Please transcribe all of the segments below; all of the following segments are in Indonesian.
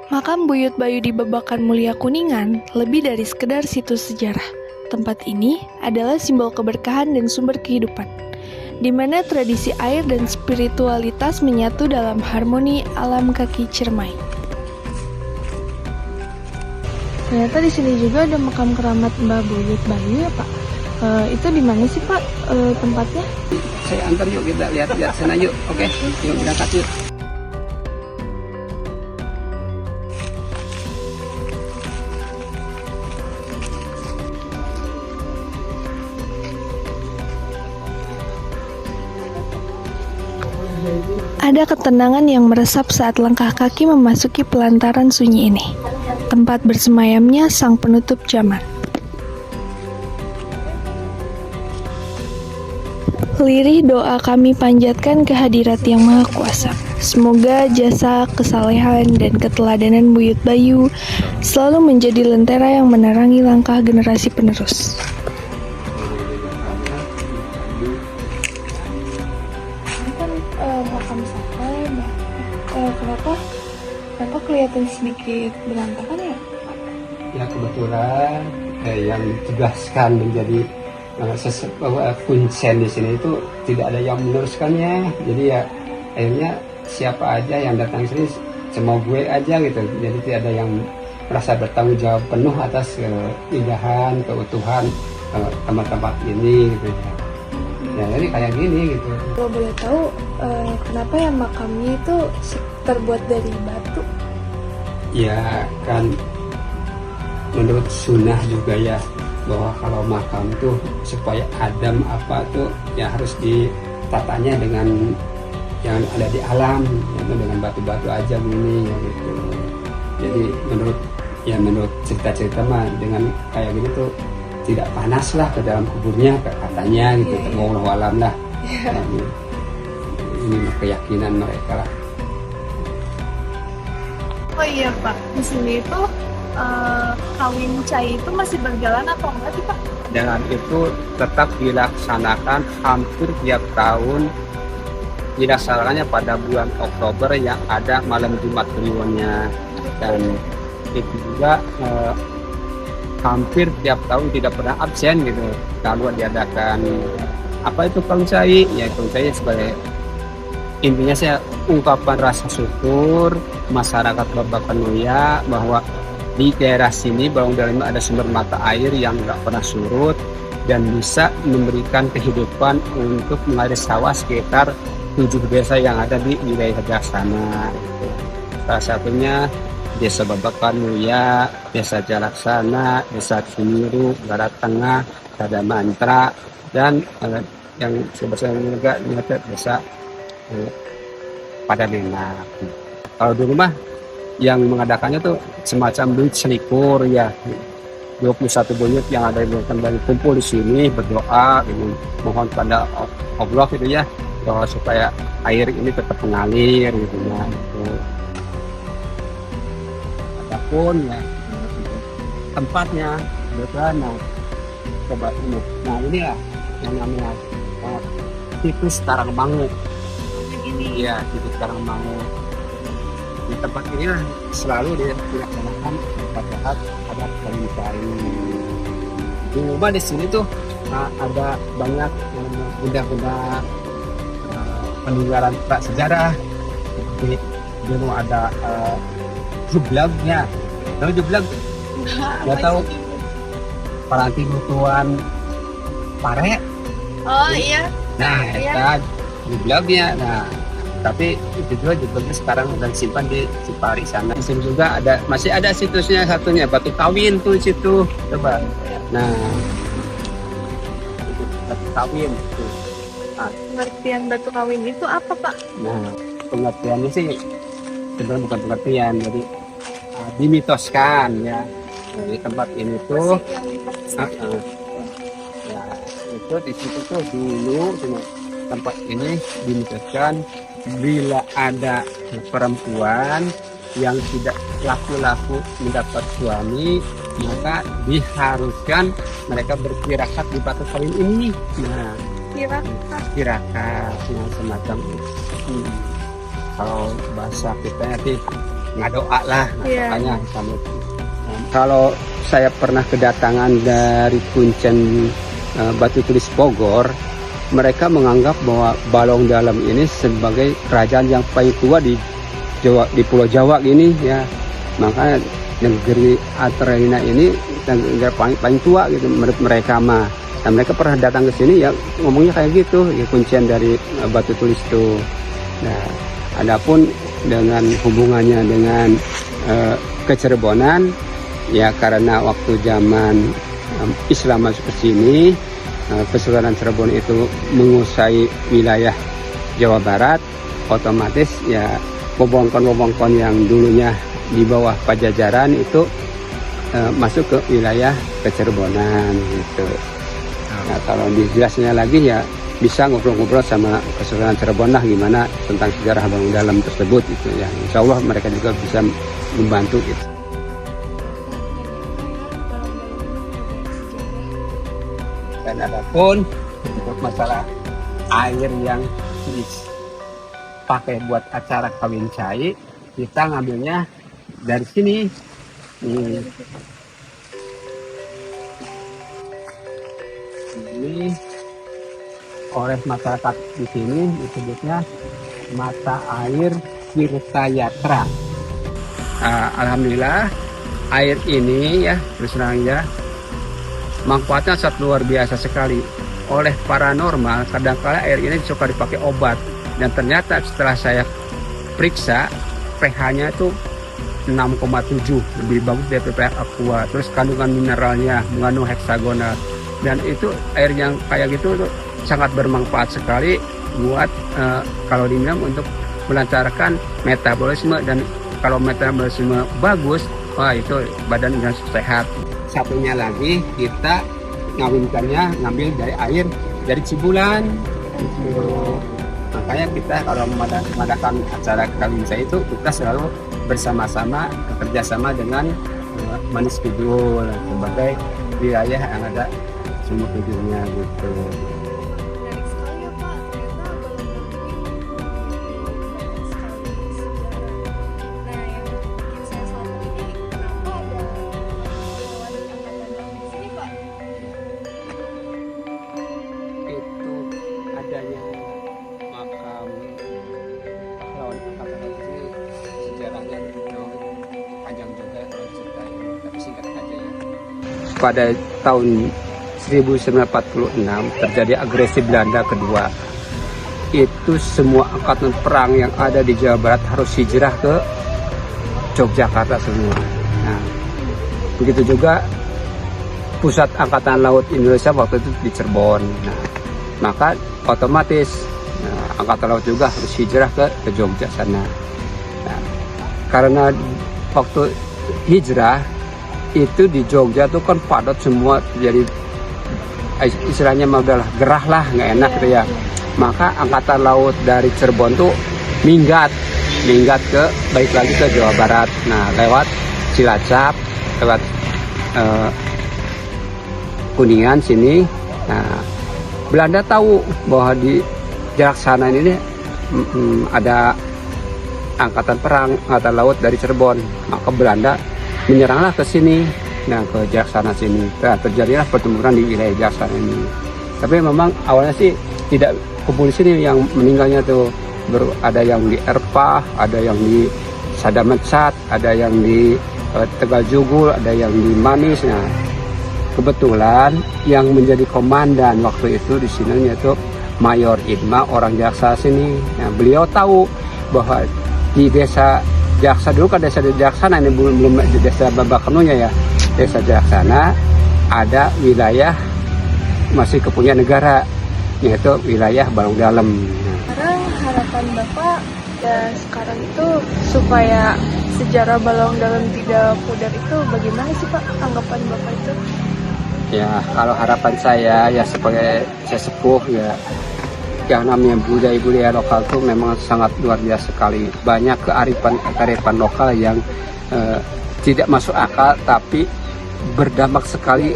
Makam Buyut Bayu di Babakan Mulia Kuningan lebih dari sekedar situs sejarah. Tempat ini adalah simbol keberkahan dan sumber kehidupan, di mana tradisi air dan spiritualitas menyatu dalam harmoni alam kaki Ciremai. Ternyata di sini juga ada makam keramat Mbah Buyut Bayu ya Pak. Itu di mana sih Pak tempatnya? Saya antar yuk, kita lihat-lihat sana yuk. Oke, yuk berangkat yuk. Ada ketenangan yang meresap saat langkah kaki memasuki pelantaran sunyi ini, tempat bersemayamnya sang penutup zaman. Lirih doa kami panjatkan ke hadirat yang maha kuasa. Semoga jasa, kesalehan, dan keteladanan Buyut Bayu selalu menjadi lentera yang menerangi langkah generasi penerus. Ini kan makam siapa ya? Kenapa kelihatan sedikit berantakan ya? Ya kebetulan yang ditugaskan menjadi kuncen di sini itu tidak ada yang meneruskannya. Jadi ya akhirnya siapa aja yang datang ke sini cuma gue aja gitu. Jadi tidak ada yang merasa bertanggung jawab penuh atas keindahan, keutuhan tempat-tempat ini gitu ya. Ya jadi kayak gini gitu. Kalau boleh tahu, kenapa ya makamnya itu terbuat dari batu? Ya kan menurut sunnah juga ya, bahwa kalau makam tuh supaya adem apa tuh ya harus ditatanya dengan yang ada di alam, yaitu dengan batu-batu aja begini ya gitu. Jadi menurut cerita-cerita mah dengan kayak gini tuh tidak panas lah ke dalam kuburnya katanya gitu. Wallahu alam lah. Ini keyakinan mereka lah. Oh iya Pak, di sini itu kawin cai itu masih berjalan atau enggak sih Pak? Dan itu tetap dilaksanakan hampir tiap tahun, dilaksanakannya pada bulan Oktober yang ada malam Jumat Kliwonnya, dan itu juga hampir tiap tahun tidak pernah absen gitu kalau diadakan apa itu kawin cai. Ya kawin cai sebagai intinya saya ungkapan rasa syukur masyarakat Babakan Mulia bahwa di daerah sini Balong Dalam ada sumber mata air yang nggak pernah surut dan bisa memberikan kehidupan untuk mengairi sawah sekitar 7 desa yang ada di wilayah sebelah sana. Salah satunya Desa Babakan Mulia, Desa Jalaksana, Desa Cimiru, Barat Tengah, Dada Mantra, dan yang sebesarnya juga Desa Padadenak. Kalau di rumah yang mengadakannya tuh semacam buyut selikur ya, 21 buyut yang ada yang kembali kumpul di sini berdoa mohon pada Allah gitu ya, bahwa supaya air ini tetap mengalir gitu ya. Adapun ya tempatnya bagaimana coba ini. Nah ini lah yang namanya situs Karangmangu. Ya situs Karangmangu. Di tempat ini selalu dilaksanakan pada saat ada kawin cai. Di rumah di sini tuh ada banyak benda-benda peninggalan prasejarah. Seperti dulu ada jublagnya. Tahu jublag? Nggak tahu. Paranti butuhan pare. Oh iya. Nah, itu jublagnya. Nah, tapi itu juga sekarang dan simpan di Cipari sana. Di sini juga masih ada situsnya satunya, batu kawin tuh di situ. Coba. Nah, batu kawin tuh. Nah, Pengertian batu kawin itu apa Pak? nah pengertiannya sih sebenarnya bukan pengertian, jadi dimitoskan ya. Di tempat ini tuh, ya itu di situ tuh dulu tempat ini dimitoskan. Bila ada perempuan yang tidak laku-laku mendapat suami, maka diharuskan mereka bertirakat di batu kawin ini. Nah, tirakat, semacam itu. Kalau bahasa kita nanti ngadoa lah, Iya. makanya sampai. Kalau saya pernah kedatangan dari Kuncen Batu Tulis Bogor, mereka menganggap bahwa Balong Dalam ini sebagai kerajaan yang paling tua di Jawa, di Pulau Jawa gini ya. Makanya negeri Atraina ini negeri paling tua gitu menurut mereka mah. Nah, mereka pernah datang ke sini ya ngomongnya kayak gitu, ya kuncian dari Batu Tulis itu. Nah, adapun dengan hubungannya dengan Kecerbonan, ya karena waktu zaman Islam masuk ke sini, Kesultanan Cirebon itu menguasai wilayah Jawa Barat, otomatis ya wewengkon-wewengkon yang dulunya di bawah Pajajaran itu masuk ke wilayah Kecerbonan gitu. Nah, kalau dijelasnya lagi ya bisa ngobrol-ngobrol sama Kesultanan Cirebon lah gimana tentang sejarah Balong Dalam tersebut itu ya. Insya Allah mereka juga bisa membantu gitu. Dan adapun untuk masalah air yang dipakai buat acara kawin cai, kita ngambilnya dari sini. Ini oleh masyarakat di sini disebutnya mata air Tirtayatra. Alhamdulillah air ini ya terus terang ya manfaatnya sangat luar biasa sekali. Oleh paranormal kadang-kala air ini suka dipakai obat, dan ternyata setelah saya periksa pH-nya itu 6,7, lebih bagus dari pH aqua. Terus kandungan mineralnya mengandung heksagonal, dan itu air yang kayak gitu tuh sangat bermanfaat sekali buat kalau diminum untuk melancarkan metabolisme, dan kalau metabolisme bagus, wah itu badan yang sehat. Satunya lagi kita ngawinkannya ngambil dari air dari Cibulan. Makanya kita kalau mengadakan acara kawin saya itu kita selalu bersama-sama bekerjasama dengan Manis Kidul sebagai wilayah yang ada sumur hidupnya gitu. Menarik sekali ya Pak, ternyata Balong Dalam ini banyak sekali sejarah. Nah, yang bikin saya selalu ini kenapa ada pahlawan angkatan laut di sini Pak? Itu adanya makam pahlawan angkatan laut ini sejarahnya panjang juga kalau diceritain, tapi singkat aja ya. Pada tahun 1946 terjadi agresi Belanda kedua. Itu semua angkatan perang yang ada di Jawa Barat harus hijrah ke Yogyakarta semua. Nah, begitu juga pusat angkatan laut Indonesia waktu itu di Cirebon. Nah, maka otomatis angkatan laut juga harus hijrah ke Jogja sana. Nah, karena waktu hijrah itu di Jogja tuh kan padat semua, jadi istilahnya mah udahlah gerah lah, nggak enak gitu ya. Maka angkatan laut dari Cirebon tuh minggat ke balik lagi ke Jawa Barat. Nah, lewat Cilacap, lewat Kuningan sini. Nah, Belanda tahu bahwa di jarak sana ini ada angkatan perang, angkatan laut dari Cirebon. Maka Belanda menyeranglah ke sini, nah ke Jaksana sini. Nah, terjadilah pertempuran di wilayah Jaksana ini. Tapi memang awalnya sih tidak kumpul di sini, yang meninggalnya tuh ada yang di Erpah, ada yang di Sadamecat, ada yang di Tegal Jugul, ada yang di Manis. Nah, kebetulan yang menjadi komandan waktu itu di sini yaitu Mayor Idma, orang Jaksa sini. Nah, beliau tahu bahwa di desa Jaksa dulu kan desa Jaksana, ini belum desa Babakanunya ya. Desa Jaksana ada wilayah masih kepunyaan negara, yaitu wilayah Balong Dalam. Sekarang harapan Bapak ya sekarang itu supaya sejarah Balong Dalam tidak pudar itu bagaimana sih Pak, anggapan Bapak itu? Ya, kalau harapan saya ya sebagai sesepuh ya, yang namanya budaya lokal itu memang sangat luar biasa sekali. Banyak kearifan lokal yang tidak masuk akal tapi berdampak sekali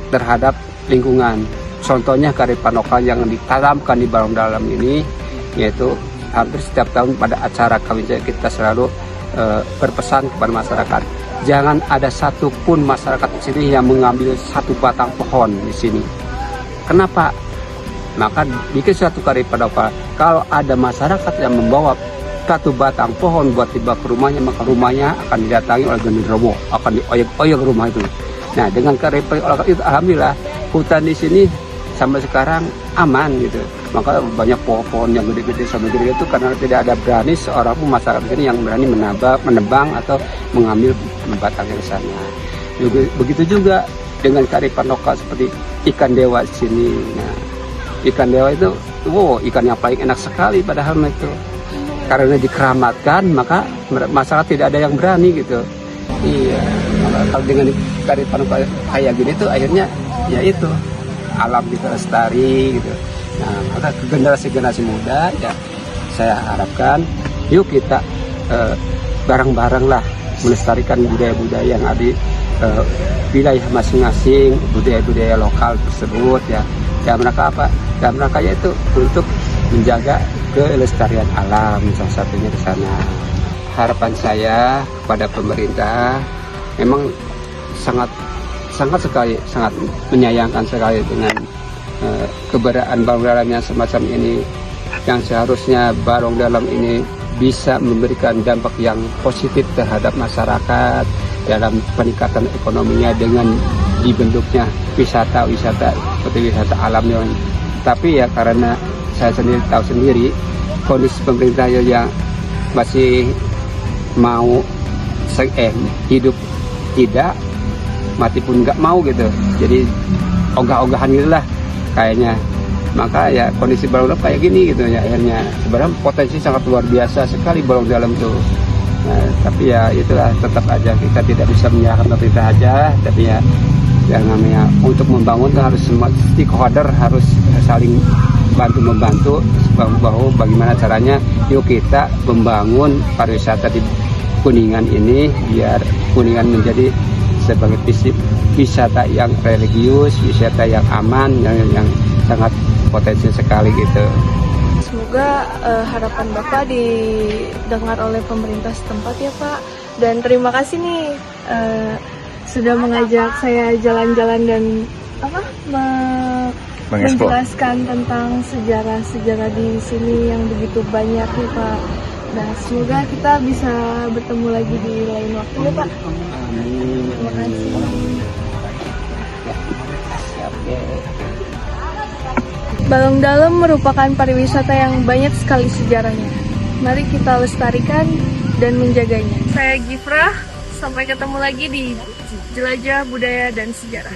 terhadap lingkungan. Contohnya kearifan lokal yang ditanamkan di Balong Dalam ini, yaitu hampir setiap tahun pada acara kawin kita selalu berpesan kepada masyarakat, jangan ada satupun masyarakat di sini yang mengambil satu batang pohon di sini. Kenapa? Maka bikin suatu kearifan lokal. Kalau ada masyarakat yang membawa satu batang pohon buat tiba ke rumahnya, maka rumahnya akan didatangi oleh genderuwo, akan dioyok-oyok rumah itu. Nah, dengan kearifan lokal itu, alhamdulillah hutan di sini sampai sekarang aman gitu. Maka banyak pohon-pohon yang gede-gede sampai gede itu karena tidak ada berani seorang pun masyarakat di sini yang berani menebang atau mengambil batangnya di sana. Begitu juga dengan kearifan lokal seperti ikan dewa di sini. Nah, ikan dewa itu, wow, ikan yang paling enak sekali padahal itu. Karena dikeramatkan, maka masyarakat tidak ada yang berani gitu. Iya, kalau dengan kearifan lokal kayak gini tuh akhirnya ya itu alam kita lestari gitu. Nah, maka ke generasi muda ya saya harapkan yuk kita bareng-bareng lah melestarikan budaya-budaya yang ada di wilayah masing-masing, budaya-budaya lokal tersebut ya. Dan mereka apa? Dan mereka itu untuk menjaga kelestarian alam, salah satunya di sana. Harapan saya kepada pemerintah memang sangat menyayangkan sekali dengan keberadaan balong dalam yang semacam ini, yang seharusnya balong dalam ini bisa memberikan dampak yang positif terhadap masyarakat dalam peningkatan ekonominya dengan dibentuknya wisata seperti wisata alamnya. Tapi ya karena saya sendiri tahu sendiri kondisi pemerintah yang masih mau hidup tidak, mati pun nggak mau gitu. Jadi ogah-ogahan gitulah kayaknya. Maka ya kondisi balong dalam kayak gini gitu ya, akhirnya sebenarnya potensi sangat luar biasa sekali balong dalam tuh. Nah, tapi ya itulah, tetap aja kita tidak bisa menyalahkan pemerintah aja, tapi ya yang namanya untuk membangun kan harus semua stakeholder harus saling bantu-membantu bahwa bagaimana caranya yuk kita membangun pariwisata di Kuningan ini biar Kuningan menjadi sebagai wisata yang religius, wisata yang aman, yang sangat potensi sekali gitu. Semoga harapan Bapak didengar oleh pemerintah setempat ya Pak. Dan terima kasih nih sudah mengajak saya jalan-jalan dan menjelaskan tentang sejarah-sejarah di sini yang begitu banyak nih Pak. Nah, semoga kita bisa bertemu lagi di lain waktu ya Pak. Terima kasih. Balong Dalam merupakan pariwisata yang banyak sekali sejarahnya. Mari kita lestarikan dan menjaganya. Saya Gifrah, sampai ketemu lagi di Jelajah Budaya dan Sejarah.